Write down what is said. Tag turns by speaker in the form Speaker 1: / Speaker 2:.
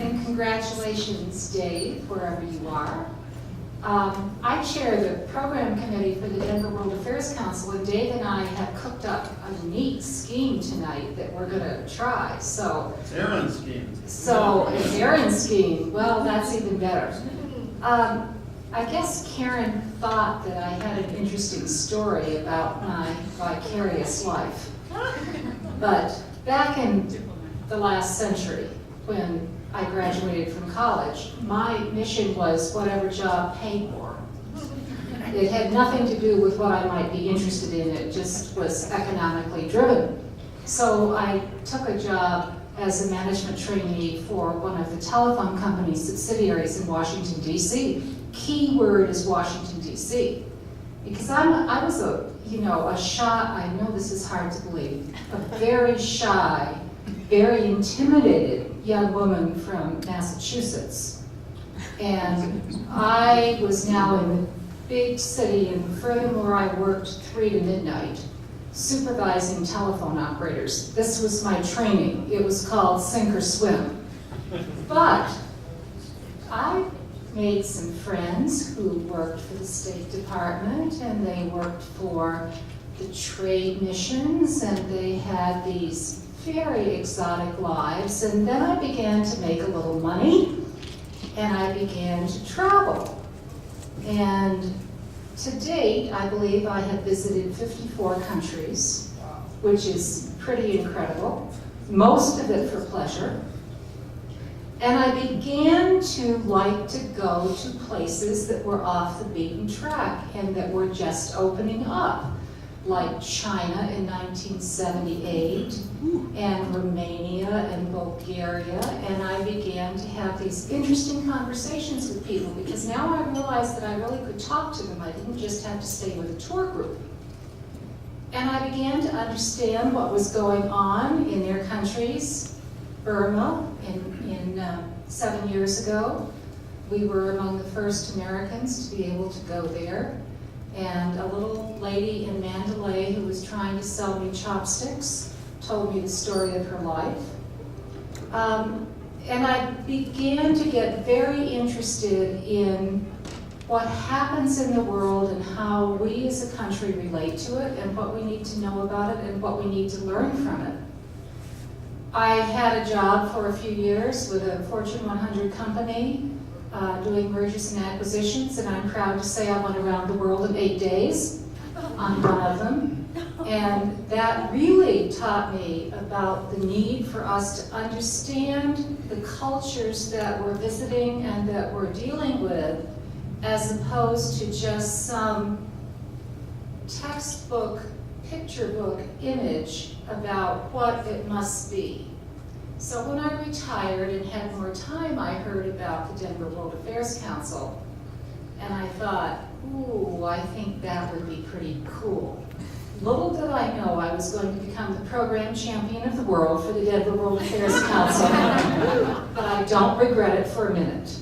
Speaker 1: and congratulations, Dave, wherever you are. I chair the program committee for the Denver World Affairs Council, and Dave and I have cooked up a neat scheme tonight that we're going to try. So
Speaker 2: It's Aaron's scheme.
Speaker 1: So it's Aaron's scheme. Well, that's even better. I guess Karen thought that I had an interesting story about my vicarious life. But back in the last century, when I graduated from college, my mission was whatever job paid more. It had nothing to do with what I might be interested in. It just was economically driven. So I took a job as a management trainee for one of the telephone company's subsidiaries in Washington, D.C. Key word is Washington, D.C. Because I was a shy, I know this is hard to believe, a very shy, very intimidated young woman from Massachusetts. And I was now in a big city, and furthermore, I worked 3 to midnight, supervising telephone operators. This was my training. It was called sink or swim. But I made some friends who worked for the State Department, and they worked for the trade missions, and they had these very exotic lives. And then I began to make a little money, and I began to travel. And to date, I believe I have visited 54 countries, which is pretty incredible, most of it for pleasure. And I began to like to go to places that were off the beaten track and that were just opening up, like China in 1978, and Romania and Bulgaria, and I began to have these interesting conversations with people because now I realized that I really could talk to them. I didn't just have to stay with a tour group. And I began to understand what was going on in their countries. Burma, 7 years ago, we were among the first Americans to be able to go there. And a little lady in Mandalay who was trying to sell me chopsticks told me the story of her life. And I began to get very interested in what happens in the world and how we as a country relate to it and what we need to know about it and what we need to learn from it. I had a job for a few years with a Fortune 100 company doing mergers and acquisitions, and I'm proud to say I went around the world in 8 days on one of them. And that really taught me about the need for us to understand the cultures that we're visiting and that we're dealing with, as opposed to just some textbook, picture book image about what it must be. So when I retired and had more time, I heard about the Denver World Affairs Council, and I thought, ooh, I think that would be pretty cool. Little did I know I was going to become the program champion of the world for the Denver World Affairs Council, but I don't regret it for a minute.